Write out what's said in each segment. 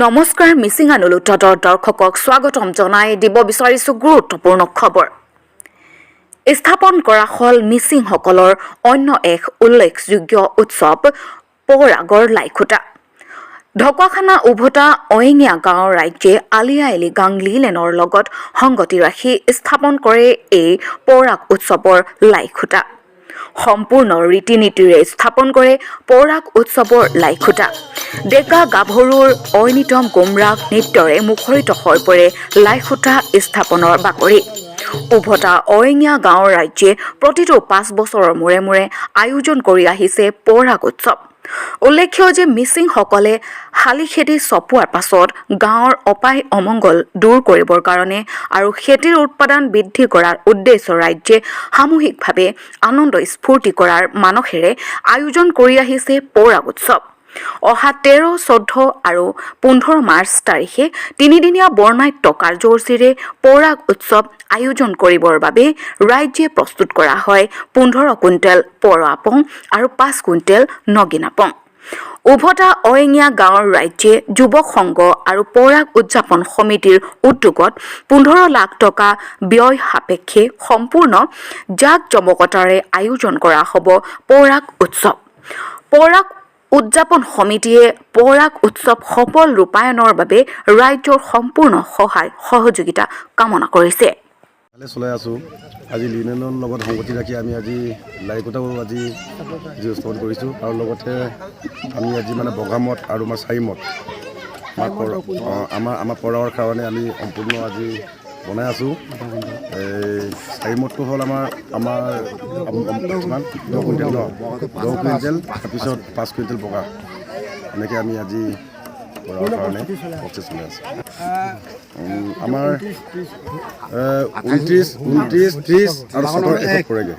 নমস্কাৰ মিচিং আনুলুটৰ দৰ্শকক স্বাগতম জনাই দিব বিচাৰিছো গুৰুত্বপূৰ্ণ খবৰ। স্থাপন কৰা হল মিচিংসকলৰ অন্য এক উল্লেখযোগ্য উৎসৱ পৌৰাগৰ লাইখুটা। ঢকুৱাখানা উভতা অয়েঙীয়া গাঁৱৰ ৰাইজে আলি আই লৃগাং লিলেনৰ লগত সংগতি ৰাখি স্থাপন কৰে এই পৌৰাগ উৎসৱৰ লাইখুটা। সম্পূৰ্ণ ৰীতি নীতিৰে স্থাপন কৰে পৌৰাগ উৎসৱৰ লাইখুটা। ডেকা গাভৰুৰ ঐনিতম গুমৰাগ নৃত্যৰে মুখৰিত হৈ পৰে লাইখুটা স্থাপনৰ বাকৰি। উভতা অয়েঙীয়া গাঁৱৰ ৰাইজে প্ৰতিটো 5 বছৰৰ মূৰে মূৰে আয়োজন কৰি আহিছে পৌৰাগ উৎসৱ। উল্লেখ্য যে মিচিংসকলে শালি খেতি চপোৱাৰ পাছত গাঁৱৰ অপায় অমংগল দূৰ কৰিবৰ কাৰণে আৰু খেতিৰ উৎপাদন বৃদ্ধি কৰাৰ উদ্দেশ্য ৰাজ্যে সামূহিকভাৱে আনন্দ স্ফূৰ্তি কৰাৰ মানসেৰে আয়োজন কৰি আহিছে পৌৰাগ উৎসৱ। অহা 13, 14 আৰু 15 মাৰ্চ তাৰিখে 3দিনীয়া বৰ্ণাঢ্য কাৰ্যসূচীৰে পৌৰাগ উৎসৱ আয়োজন কৰিবৰ বাবে ৰাজ্যে প্ৰস্তুত কৰা হয় 15 কুইণ্টেল পৰআপং আৰু 5 কুইণ্টেল নগিনাপং। উভতা অয়েঙীয়া গাঁৱৰ ৰাজ্যে যুৱক সংঘ আৰু পৌৰাগ উদযাপন সমিতিৰ উদ্যোগত 15 লাখ টকা ব্যয় সাপেক্ষে সম্পূৰ্ণ জাক জমকতাৰে আয়োজন কৰা হ'ব পৌৰাগ উৎসৱ। পৌৰাগ উদযাপন সমিতিয়ে পৌৰাগ উৎসৱ সফল ৰূপায়ণৰ বাবে ৰাজ্যৰ সম্পূৰ্ণ সহায় সহযোগিতা কামনা কৰিছে। চলাই আছোঁ। আজি লিনেনৰ লগত সংগতি ৰাখি আমি আজি লাইখুটাও আজি স্থাপন কৰিছোঁ আৰু লগতে আমি আজি বগামত আৰু আমাৰ চাৰিমত আমাৰ পঢ়াৰ কাৰণে আমি সম্পূৰ্ণ আজি বনাই আছোঁ। চাৰিমতটো হ'ল আমাৰ 10 কুইণ্টেল তাৰপিছত 5 কুইণ্টেল বগা এনেকৈ আমি আজি কৰাৰ কাৰণে প্ৰচেছ চলাই আছোঁ। আমাৰ 29, 30 আৰু 1 পৰেগৈ।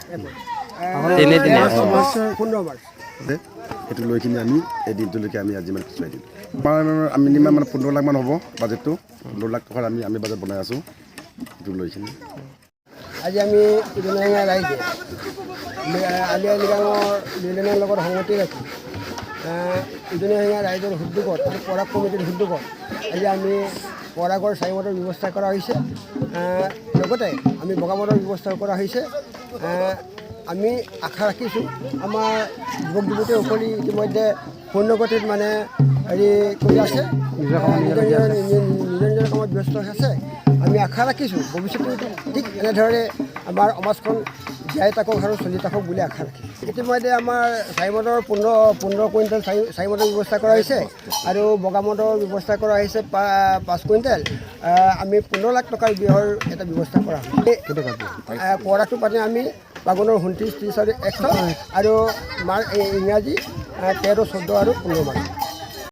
সেইটো লৈ কিনি আমি এই দিনটোলৈকে আমি আজি পিছুৱাই দিম। আমাৰ মিনিমাম 15 লাখ মান হ'ব বাজেটটো। 15 লাখ টকাৰ আমি বাজেট বনাই আছোঁ সেইটো লৈ কিনি। আজি আমি ইজনীয়া ৰাইজে আলি আই লৃগাঙৰ লিলেনৰ লগত সংগতি ৰাখি ইজনীয়া ৰাইজৰ উদ্যোগত আৰু পৰাগ কমিটিৰ উদ্যোগত আজি আমি পৰাগৰ চাৰিমতৰ ব্যৱস্থা কৰা হৈছে। লগতে আমি বগামতৰ ব্যৱস্থা কৰা হৈছে। আমি আশা ৰাখিছোঁ আমাৰ যুৱক যুৱতীসকলে ইতিমধ্যে পূৰ্ণগতিত হেৰি কৰি আছে, নিজৰ কামত ব্যস্ত হৈ আছে। আমি আশা ৰাখিছোঁ ভৱিষ্যতে ঠিক এনেধৰণে আমাৰ সমাজখন জীয়াই থাকক আৰু চলি থাকক বুলি আশা ৰাখিছোঁ। ইতিমধ্যে আমাৰ চাৰিমতৰ 15 কুইণ্টেল চাৰিমতৰ ব্যৱস্থা কৰা হৈছে আৰু বগামতৰ ব্যৱস্থা কৰা হৈছে 5 কুইণ্টেল। আমি 15 লাখ টকাৰ ব্যয়ৰ এটা ব্যৱস্থা কৰা হয়। পৰাগটো পাতি আমি ফাগুনৰ 29, 30 আৰু 1 আৰু ইংৰাজী 13, 14 আৰু 15 মাৰ্চ।